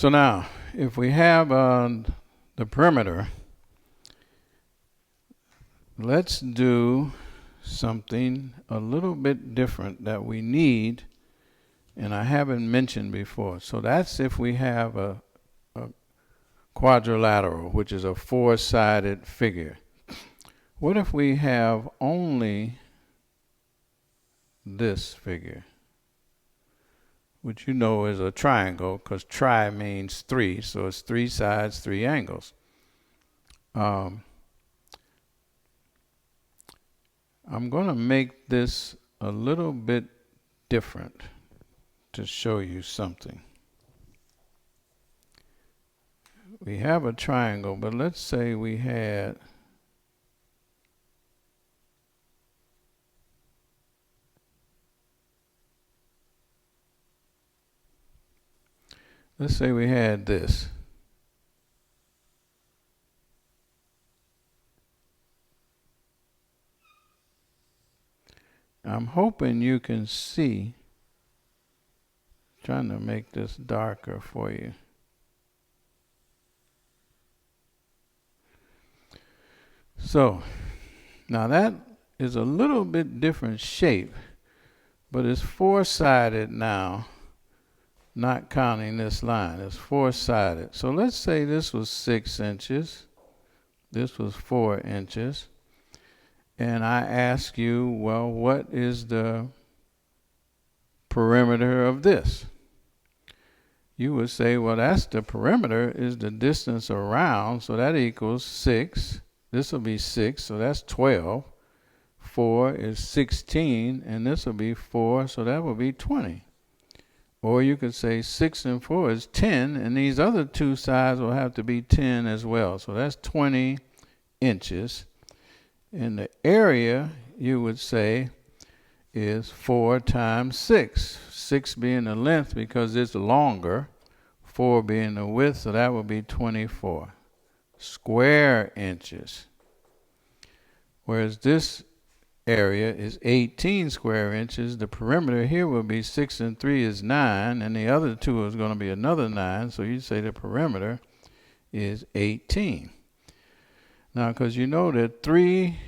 So now, if we have the perimeter, let's do something a little bit different that we need, and I haven't mentioned before. So that's if we have a quadrilateral, which is a four-sided figure. What if we have only this figure, which you know is a triangle, because tri means three, so it's three sides, three angles. I'm going to make this a little bit different to show you something. We have a triangle, but let's say we had this. I'm hoping you can see. Trying to make this darker for you. So, now that is a little bit different shape, but it's four-sided now, not counting this line. It's four-sided. So let's say this was 6 inches. This was 4 inches. And I ask you, well, what is the perimeter of this? You would say, well, that's the perimeter is the distance around, so that equals 6. This will be 6, so that's 12. 4 is 16, and this will be 4, so that will be 20. Or you could say 6 and 4 is 10, and these other two sides will have to be 10 as well. So that's 20 inches. And the area, you would say, is 4 times 6. 6 being the length because it's longer, 4 being the width, so that would be 24 square inches. Whereas this area is 18 square inches. The perimeter here will be 6 and 3 is 9, and the other two is going to be another 9, so you'd say the perimeter is 18. Now, because you know that 3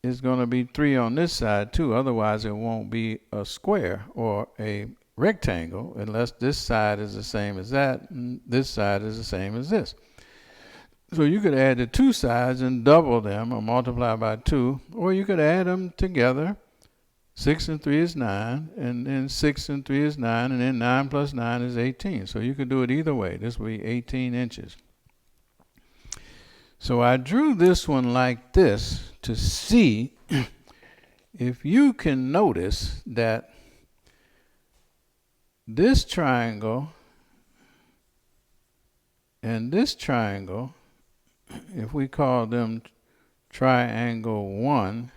is going to be 3 on this side too, otherwise it won't be a square or a rectangle unless this side is the same as that and this side is the same as this. So you could add the two sides and double them or multiply by 2, or you could add them together. 6 and 3 is 9, and then 6 and 3 is 9, and then 9 plus 9 is 18. So you could do it either way. This would be 18 inches. So I drew this one like this to see if you can notice that this triangle and this triangle, if we call them triangle 1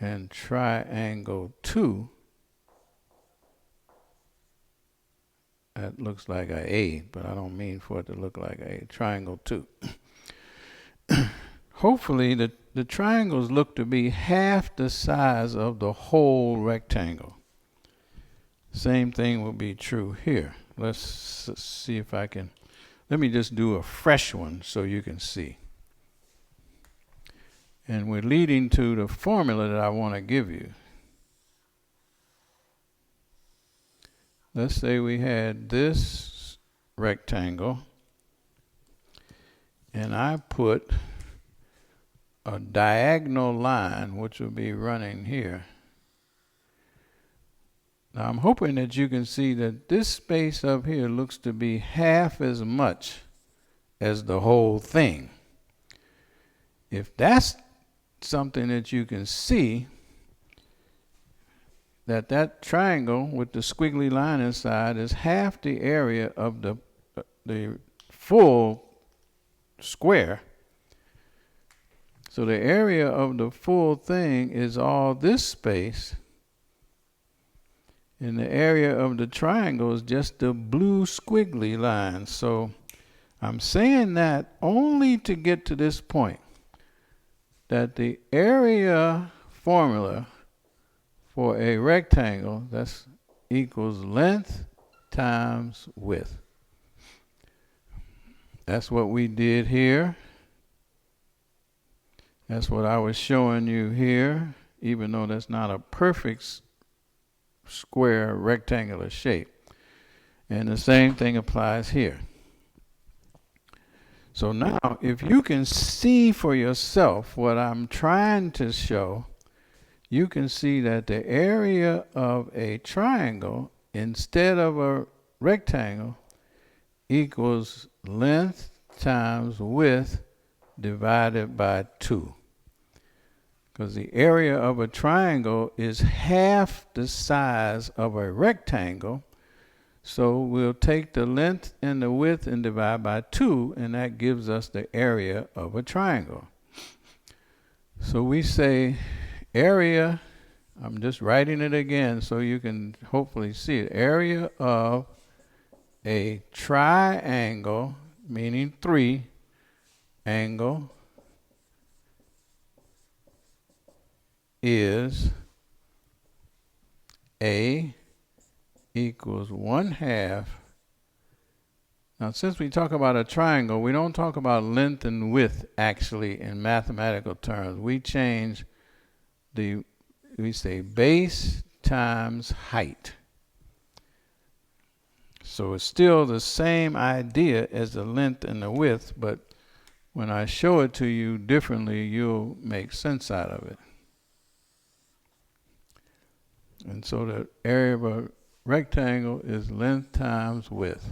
and triangle 2, that looks like an A, but I don't mean for it to look like a triangle 2. Hopefully the triangles look to be half the size of the whole rectangle. Same thing will be true here. Let's see if I can. Let me just do a fresh one so you can see. And we're leading to the formula that I want to give you. Let's say we had this rectangle, and I put a diagonal line, which will be running here. Now I'm hoping that you can see that this space up here looks to be half as much as the whole thing. If that's something that you can see, that triangle with the squiggly line inside is half the area of the full square. So the area of the full thing is all this space, and the area of the triangle is just the blue squiggly line. So I'm saying that only to get to this point, that the area formula for a rectangle, that's equals length times width. That's what we did here. That's what I was showing you here, even though that's not a perfect square rectangular shape. And the same thing applies here. So now, if you can see for yourself what I'm trying to show, you can see that the area of a triangle instead of a rectangle equals length times width divided by 2. Because the area of a triangle is half the size of a rectangle. So we'll take the length and the width and divide by 2, and that gives us the area of a triangle. So we say area, I'm just writing it again so you can hopefully see it. Area of a triangle, meaning 3, angle, is A equals 1/2. Now, since we talk about a triangle, we don't talk about length and width actually in mathematical terms. We change we say base times height. So it's still the same idea as the length and the width, but when I show it to you differently, you'll make sense out of it. And so the area of a rectangle is length times width.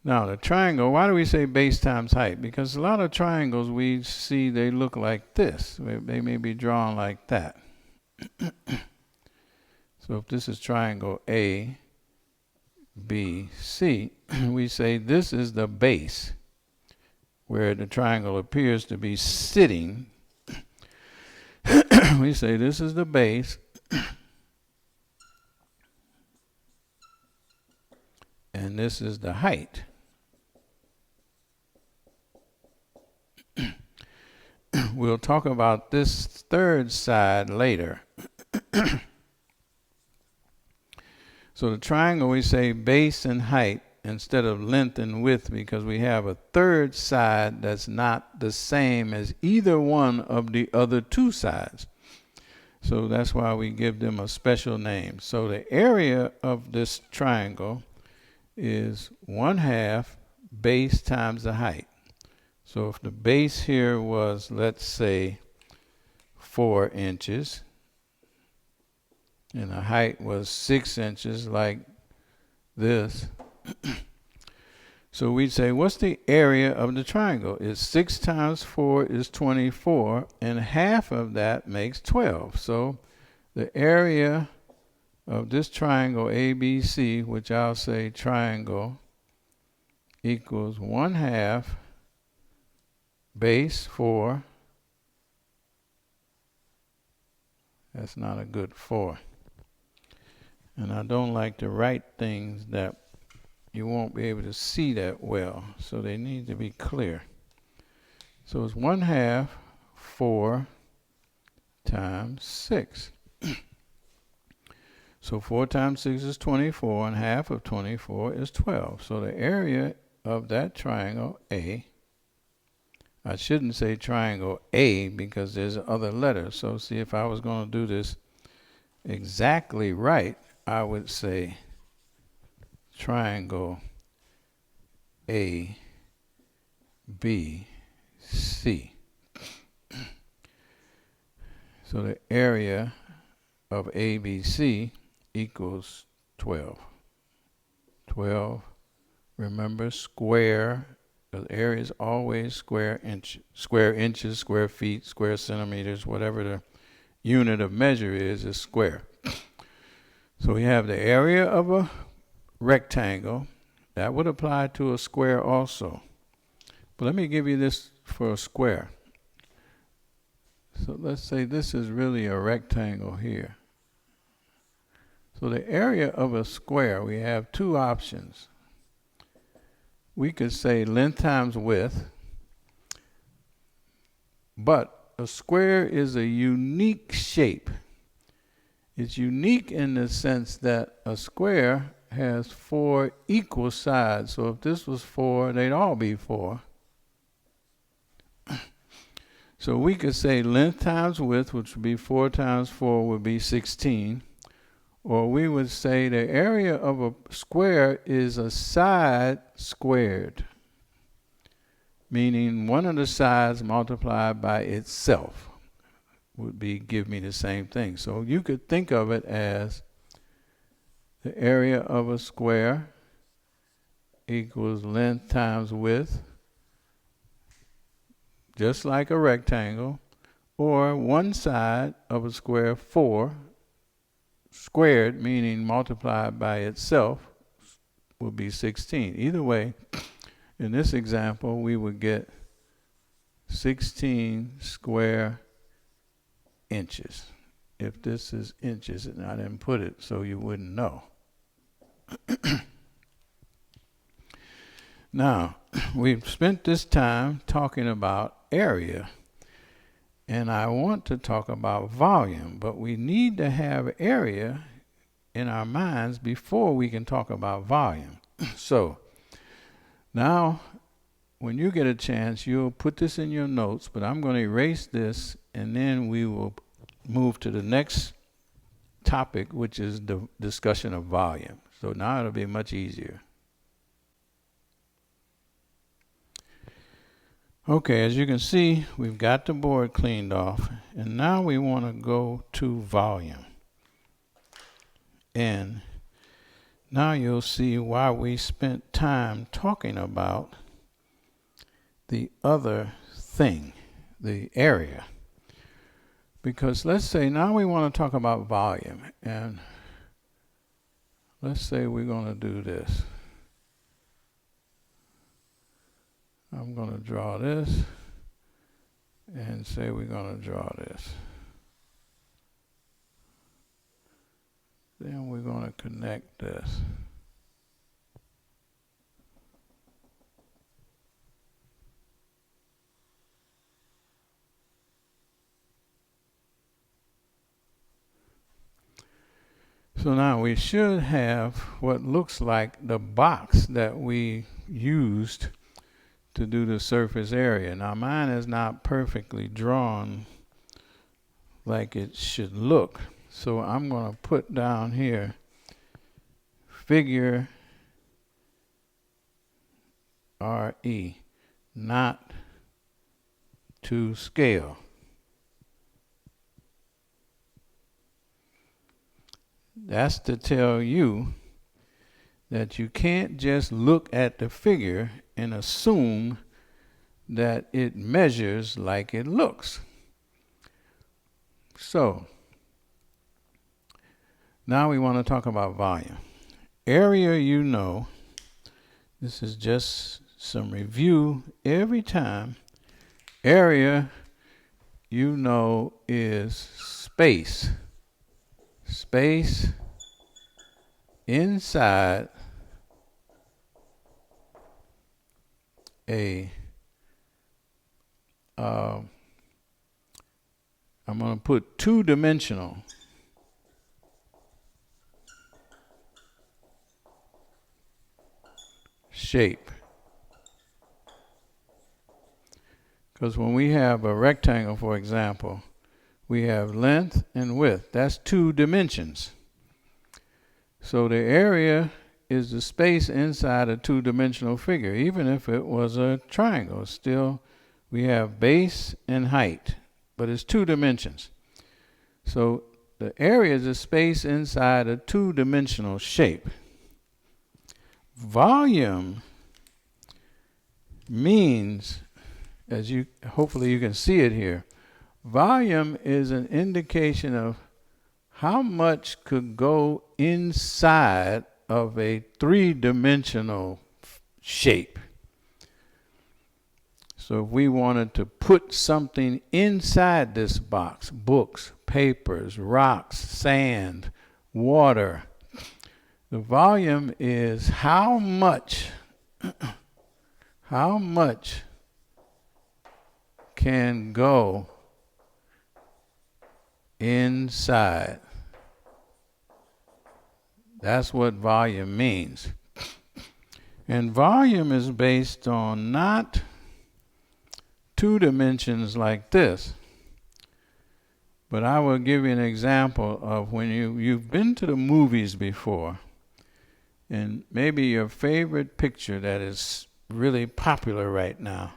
Now the triangle, why do we say base times height? Because a lot of triangles we see, they look like this. They may be drawn like that. So if this is triangle A, B, C, we say this is the base where the triangle appears to be sitting. We say this is the base. And this is the height. We'll talk about this third side later. So the triangle, we say base and height instead of length and width because we have a third side that's not the same as either one of the other two sides. So that's why we give them a special name. So the area of this triangle is 1/2 base times the height. So if the base here was, let's say, 4 inches, and the height was 6 inches like this, so we'd say, what's the area of the triangle? It's 6 times 4 is 24, and half of that makes 12. So the area of this triangle ABC, which I'll say triangle, equals 1/2 base 4. That's not a good 4. And I don't like to write things that you won't be able to see that well, so they need to be clear. So it's 1/2 4 times 6. So 4 times 6 is 24, and half of 24 is 12. So the area of that triangle A, I shouldn't say triangle A because there's other letters. So see, if I was going to do this exactly right, I would say triangle A, B, C. So the area of ABC equals 12. 12, remember, square. The area is always square inches, square feet, square centimeters, whatever the unit of measure is square. So we have the area of a rectangle. That would apply to a square also. But let me give you this for a square. So let's say this is really a rectangle here. So the area of a square, we have two options. We could say length times width, but a square is a unique shape. It's unique in the sense that a square has 4 equal sides. So if this was 4, they'd all be 4. So we could say length times width, which would be 4 times 4 would be 16. Or we would say the area of a square is a side squared, meaning one of the sides multiplied by itself would be give me the same thing. So you could think of it as the area of a square equals length times width, just like a rectangle, or one side of a square, 4, squared, meaning multiplied by itself, will be 16. Either way, in this example, we would get 16 square inches. If this is inches, and I didn't put it so you wouldn't know. Now, we've spent this time talking about area, and I want to talk about volume, but we need to have area in our minds before we can talk about volume. So, now, when you get a chance, you'll put this in your notes, but I'm going to erase this, and then we will move to the next topic, which is the discussion of volume. So now it'll be much easier. Okay, as you can see, we've got the board cleaned off, and now we want to go to volume. And now you'll see why we spent time talking about the other thing, the area. Because let's say now we want to talk about volume, and let's say we're going to do this. I'm going to draw this and say we're going to draw this. Then we're going to connect this. So now we should have what looks like the box that we used to do the surface area. Now mine is not perfectly drawn like it should look. So I'm going to put down here figure RE, not to scale. That's to tell you that you can't just look at the figure and assume that it measures like it looks. So, now we want to talk about volume. Area, you know, this is just some review every time. Area, you know, is space. Space inside a I'm going to put two-dimensional shape. Because when we have a rectangle, for example, we have length and width. That's 2 dimensions. So the area is the space inside a 2-dimensional figure. Even if it was a triangle, still we have base and height, but it's 2 dimensions. So the area is the space inside a 2-dimensional shape. Volume means, as you hopefully you can see it here, volume is an indication of how much could go inside of a 3-dimensional shape. So if we wanted to put something inside this box, books, papers, rocks, sand, water, the volume is how much can go inside That's what volume means. And volume is based on not two dimensions like this, but I will give you an example of when you've been to the movies before, and maybe your favorite picture that is really popular right now,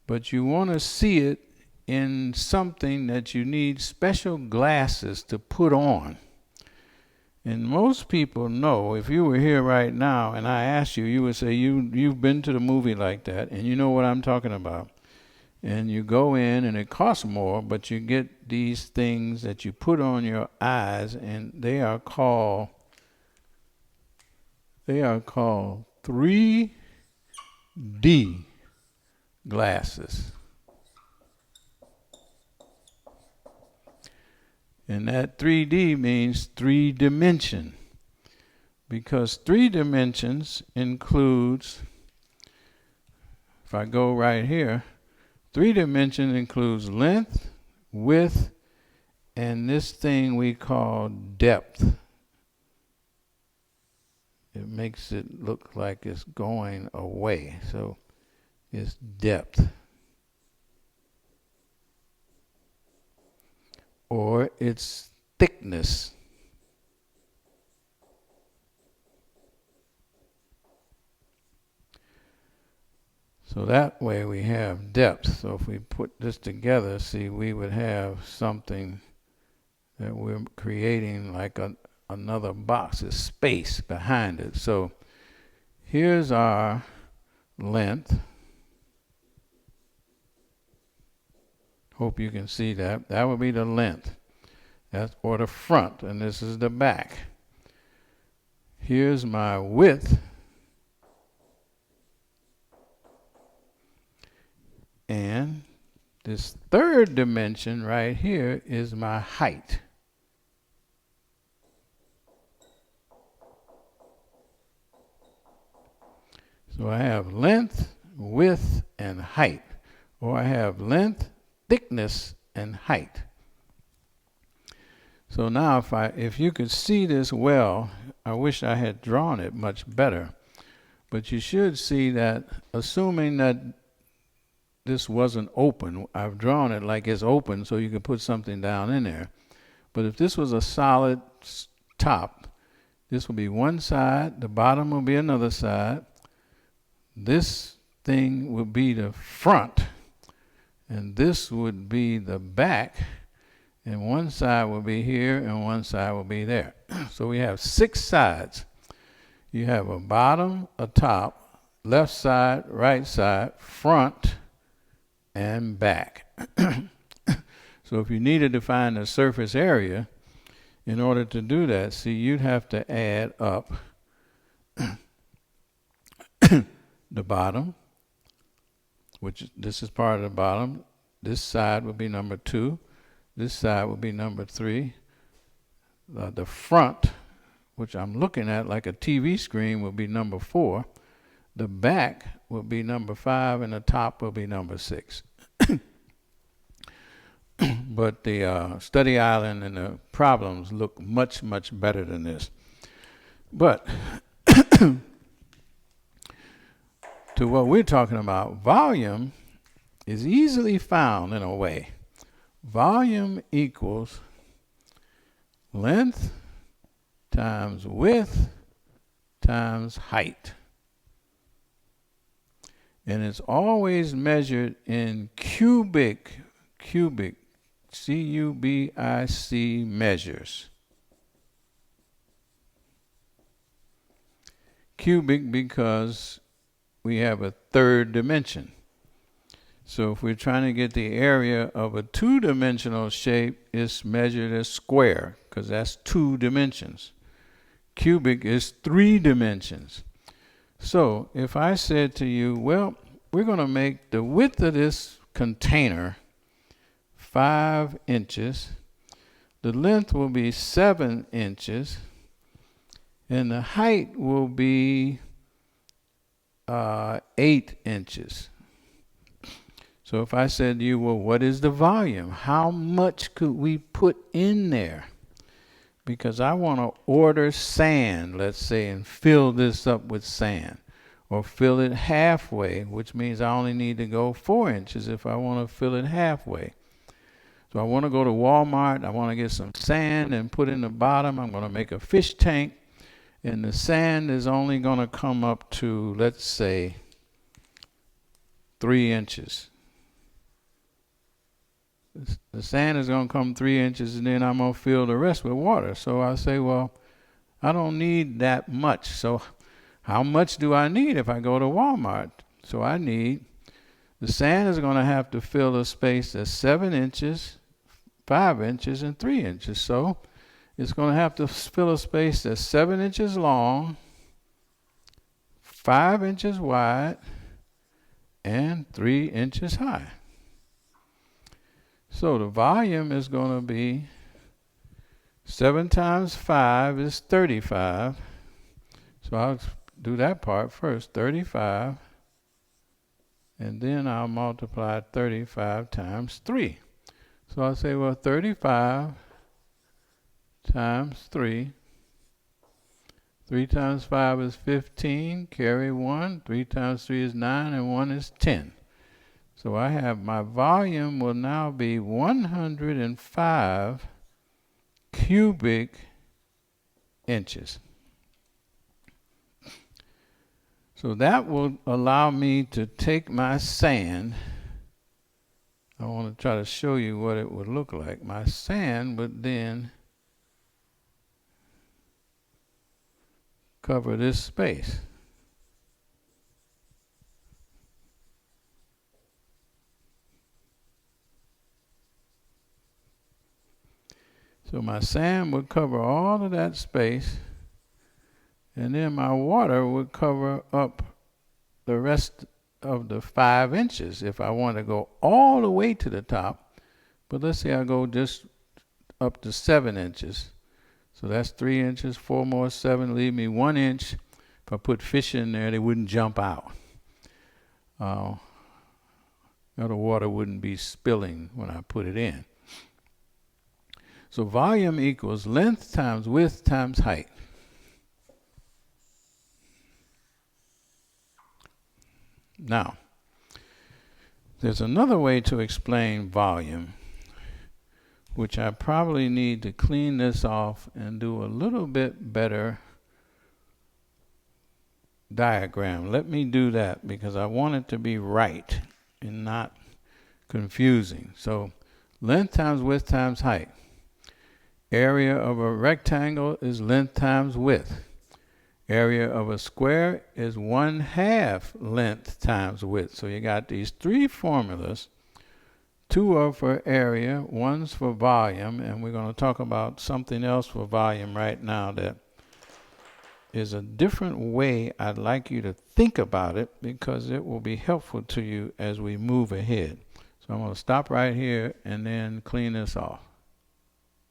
but you want to see it in something that you need special glasses to put on. And most people know, if you were here right now and I asked you, you would say you've been to the movie like that, and you know what I'm talking about. And you go in and it costs more, but you get these things that you put on your eyes, and they are called 3D glasses. And that 3D means 3 dimension, because 3 dimensions includes, if I go right here, 3 dimension includes length, width, and this thing we call depth. It makes it look like it's going away, so it's depth. Or its thickness. So that way we have depth. So if we put this together, see, we would have something that we're creating like another box, is space behind it. So here's our length. Hope you can see that. That would be the length. That's or the front, and this is the back. Here's my width. And this third dimension right here is my height. So I have length, width, and height. Or I have length, thickness, and height. So now if you could see this well, I wish I had drawn it much better. But you should see that, assuming that this wasn't open, I've drawn it like it's open so you can put something down in there. But if this was a solid top, this will be one side, the bottom will be another side. This thing will be the front, and this would be the back, and one side will be here and one side will be there. So we have 6 sides. You have a bottom, a top, left side, right side, front, and back. So if you needed to find the surface area, in order to do that, see, you'd have to add up the bottom, which this is part of the bottom. This side would be number 2. This side would be number 3. The front, which I'm looking at like a TV screen, will be number 4. The back will be number 5, and the top will be number 6. But the study island and the problems look much, much better than this. But to what we're talking about, volume is easily found in a way. Volume equals length times width times height. And it's always measured in cubic, C-U-B-I-C measures. Cubic because we have a third dimension. So if we're trying to get the area of a 2-dimensional shape, it's measured as square, because that's 2 dimensions. Cubic is 3 dimensions. So if I said to you, well, we're going to make the width of this container 5 inches, the length will be 7 inches, and the height will be 8 inches. So if I said to you, well, what is the volume? How much could we put in there? because I want to order sand, let's say, and fill this up with sand. Or fill it halfway, which means I only need to go 4 inches if I want to fill it halfway. So I want to go to Walmart, I want to get some sand and put in the bottom. I'm going to make a fish tank, and the sand is only going to come up to, let's say, 3 inches. The sand is going to come 3 inches, and then I'm going to fill the rest with water. So I say, well, I don't need that much. So how much do I need if I go to Walmart? So I need, the sand is going to have to fill a space that's 7 inches, 5 inches, and 3 inches. So it's going to have to fill a space that's 7 inches long, 5 inches wide, and 3 inches high. So the volume is going to be 7 times 5 is 35. So I'll do that part first, 35. And then I'll multiply 35 times 3. So I'll say, well, 35 times 3. 3 times 5 is 15, carry 1. 3 times 3 is 9, and 1 is 10. So I have my volume will now be 105 cubic inches. So that will allow me to take my sand. I want to try to show you what it would look like. My sand would then cover this space. So my sand would cover all of that space, and then my water would cover up the rest of the 5 inches if I want to go all the way to the top. But let's say I go just up to 7 inches. So that's 3 inches, 4 more 7, leave me 1 inch. If I put fish in there, they wouldn't jump out. The water wouldn't be spilling when I put it in. So volume equals length times width times height. Now, there's another way to explain volume, which I probably need to clean this off and do a little bit better diagram. Let me do that because I want it to be right and not confusing. So length times width times height. Area of a rectangle is length times width. Area of a square is 1/2 length times width. So you got these 3 formulas. 2 are for area, 1's for volume, and we're going to talk about something else for volume right now that is a different way I'd like you to think about it because it will be helpful to you as we move ahead. So I'm going to stop right here and then clean this off.